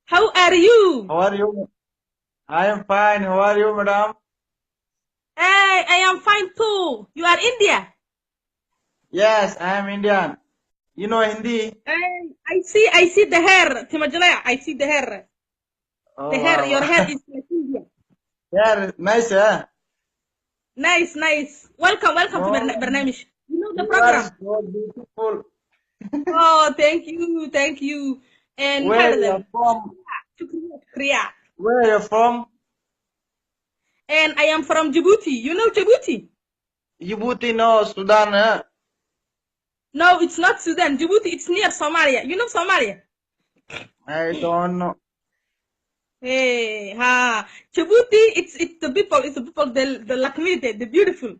How are you? How are you? I am fine. How are you, madam? Hey, I am fine too. You are India. Yes, I am Indian. You know Hindi? Hey, I see the hair. Timajalaya, I see the hair. The Oh, hair, wow. your hair is like India. Yeah, nice, eh? Nice, nice. Welcome to Oh, Bernamish. You know the you are program. so beautiful. Oh, thank you. And Where you are Hadadan. from? Korea. Where you from? And I am from Djibouti. You know Djibouti? Djibouti, no, Sudan, eh? No, it's not Sudan. Djibouti, it's near Somalia. You know Somalia? I don't know. Hey, ha. Djibouti, it's the people, the like me, the beautiful.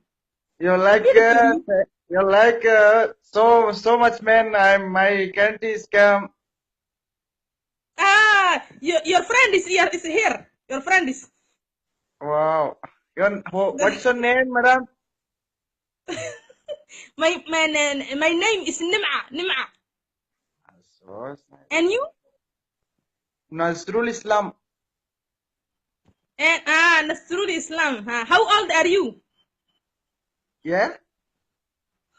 You The like, beautiful. so much, man. My country is come. Your friend is here. Your friend is. Wow. What's your name, madam? My name is Nim'a. So nice. And you? Nazrul Islam. And Nasrul Islam. How old are you? Yeah?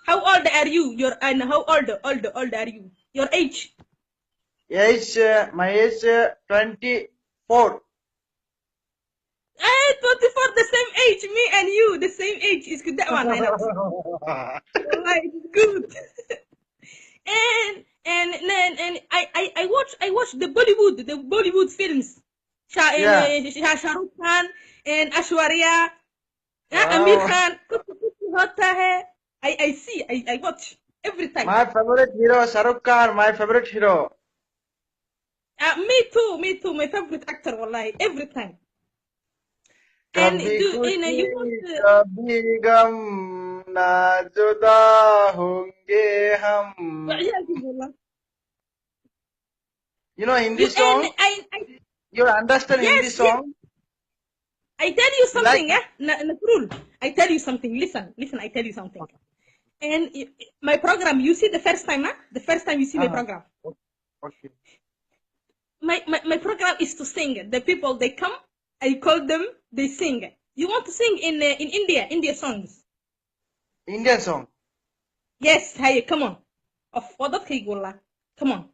How old are you? And how old are you? Your age? My age 24. 24, the same age. Me and you, the same age. Is good that one, I know. Wallahi, it's good. And I watch the Bollywood films. Yeah. Shah Rukh Khan and Ashwarya, Amir Wow. Khan. कुछ होता है. I see. I watch every time. My favorite hero, Shahrukh Khan, my favorite hero. Me too. My favorite actor, wallahi, every time. And कभी you खुशी want कभी गम ना जुदा होंगे हम. wallah. You know Hindi You and song? I You understand Hindi yes, yes. song? I tell you You like? something, yeah, Nasrul. I tell you something. Listen. I tell you something. And my program, you see the first time, huh? The first time you see my Uh-huh. program. Okay. My program is to sing. The people they come, I call them, they sing. You want to sing in India songs? Indian song. Yes, hey, come on. Of what that come on.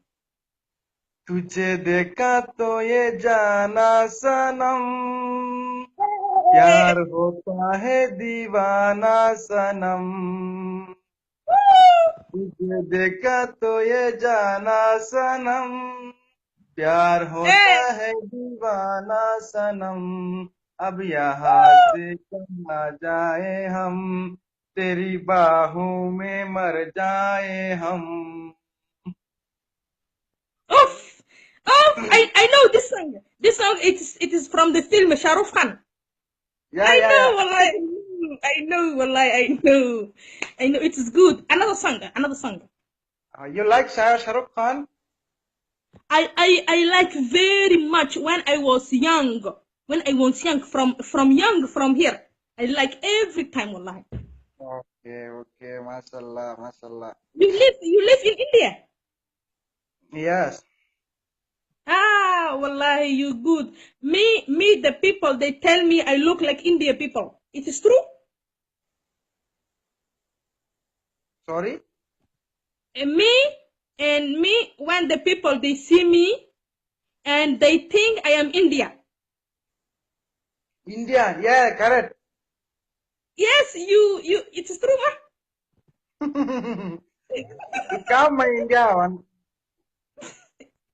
तुझे देखा तो ये जाना सनम प्यार होता है दीवाना सनम तुझे देखा तो ये जाना सनम प्यार होता Hey, है दीवाना सनम अब यहाँ से कहाँ जाए हम तेरी बाहों में मर जाए हम. off, off. I know this song. This song it is from the film Shah Rukh Khan. Yeah, I yeah, know, yeah. wallahi. I know, wallahi. I know. It is good. Another song. Another song. You like Shahrukh Khan? I like very much when I was young. When I was young, from here, I like every time. Wallahi. Okay, okay, mashallah, mashallah. You live in India. Yes. Wallahi, you good. Me, the people they tell me I look like India people. It is true. Sorry? And me, when the people they see me and they think I am India. Indian, yeah, correct. Yes, you. It is true, huh? You come my India one.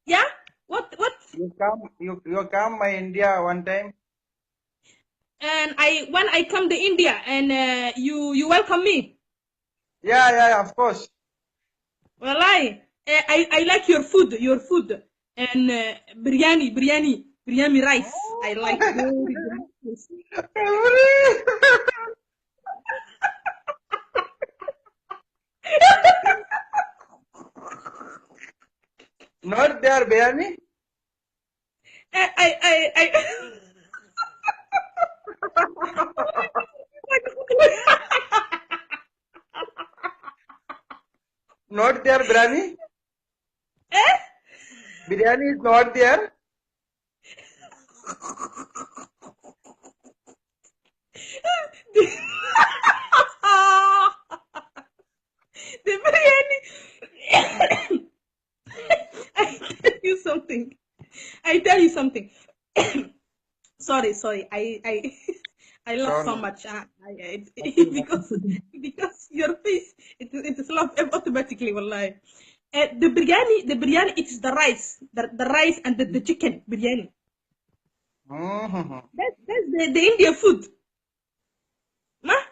Yeah. What? You come my India one time. And when I come to India and you welcome me. Yeah, yeah, yeah, of course. Well, I like your food and biryani rice. I like very nice. Not there, biryani. I Not there, biryani. eh? Biryani is not there. The biryani. I tell you something. I tell you something. sorry. I laugh No, so no. much. Nothing, Because nothing. your face it is laugh automatically. Wallahi. The biryani, it's the rice, the rice and the chicken biryani. Mm-hmm. That's the India food. Huh?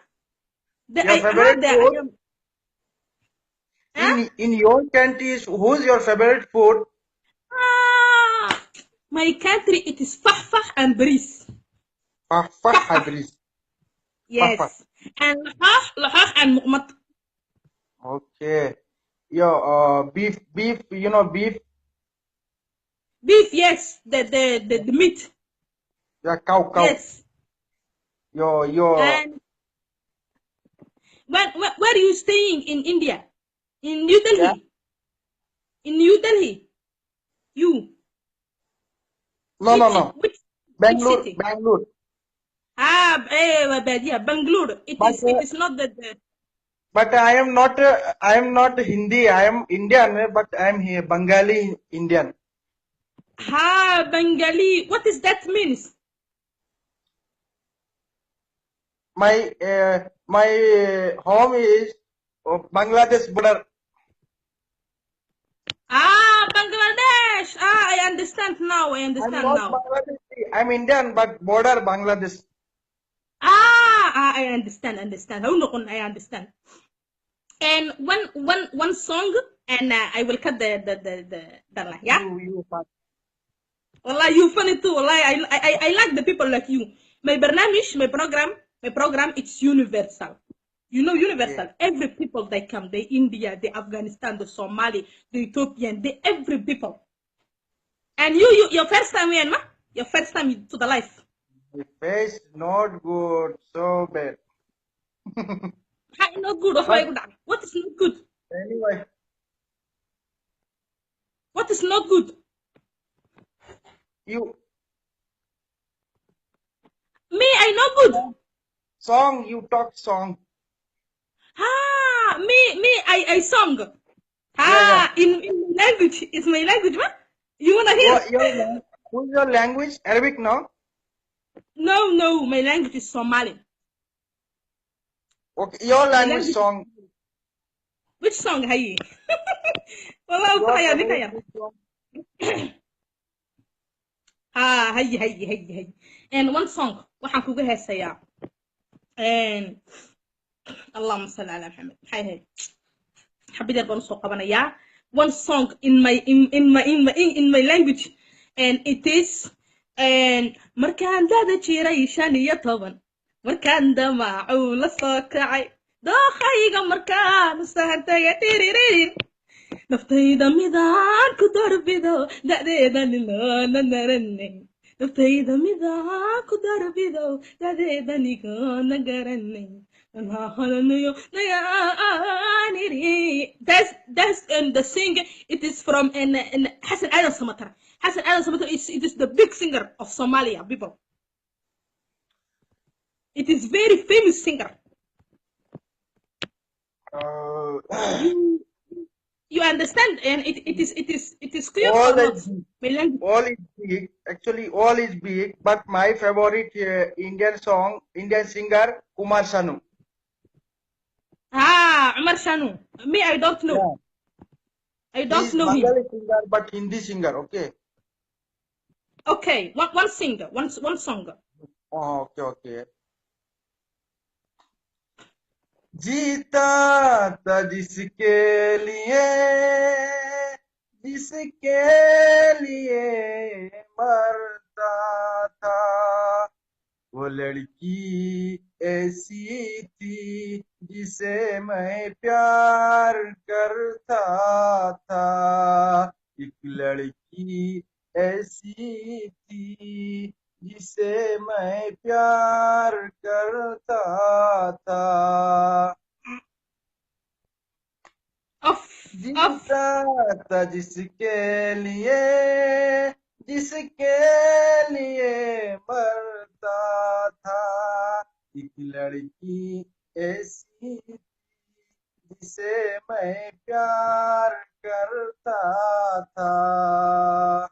Your I have favorite the I food am. Huh? in your country is who's your favorite food? Ah, my country it is fahfah and bris. Fah Fahfah, hybrid. Fah. yes, and lahah and muqmat. Okay. Yo, beef. You know beef. Beef, yes, the meat, Yeah, cow. yes. Yo. And where are you staying in India? In New Yeah. Delhi? In New Delhi? You? No. Which city? Bangalore. Yeah, Bangalore. But It is not the I am not Hindi. I am Indian, but I am here Bengali Indian. Bengali. What does that means? My home is Bangladesh border. Bangladesh. I understand now. I I'm understand not now. Bangladeshi. I'm Indian, but border Bangladesh. I understand. How no, I understand. And one song, and I will cut the line. Yeah. You. Wallah, you funny too. Wallah, I like the people like you. My program, it's universal. You know, Okay. universal. Every people they come, the India, the Afghanistan, the Somali, the Ethiopian, the every people. And your first time in, ma? Your first time to the life. My face not good, so bad. Hi, not good. But What is not good? anyway, What is not good? you Me, I not good. you talk song. I sung. Yeah. In my language. It's my language, ma? You wanna hear? Who's your language? Arabic, no? No, my language is Somali. Okay, your My language language is song. which song هي؟ والله Your وطحيا favorite نكايا. which song? هي. And one song waxaan kuga heesayaa. And اللهم صل على محمد. هي. حبيت baan soo qabanayaa. One song in my language, and it is and markaan dada jiray 15 markaan damacuu la soo kacay dookhayga markaan sahantaya dhiririn naftayda midaan ku darbido da'deeda niloona naranay naftayda midaan ku darbido da'deeda nigoona garanay that's and the singer it is from and Hassan Adam Samatar. Hassan Adam Samatar it is the big singer of Somalia people. It is very famous singer. Uh, You you understand and it is clear all or is not? big. My language. All is big. Actually, all is big. But my favorite Indian singer, Kumar Sanu. Umar Shanu. Me, I don't know. Yeah. I He don't is know him. Bengali singer, but Hindi singer. Okay. Okay, one singer, one song. Oh, okay. जीता था जिसके लिए मरता था वो लड़की ऐसी थी जिसे मैं प्यार करता था एक लड़की ऐसी थी जिसे मैं प्यार करता था. Of Of जीता था जिसके लिए मरता था एक लड़की ऐसी थी जिसे मैं प्यार करता था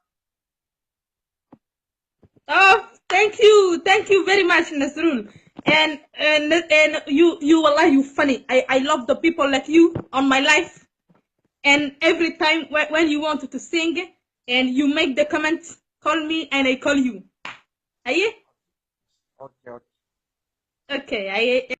oh, thank you very much, Nasrul. And you wallah, you funny. I love the people like you on my life. And every time when you wanted to sing and you make the comment, call me and I call you. Aye? Okay okay Okay, I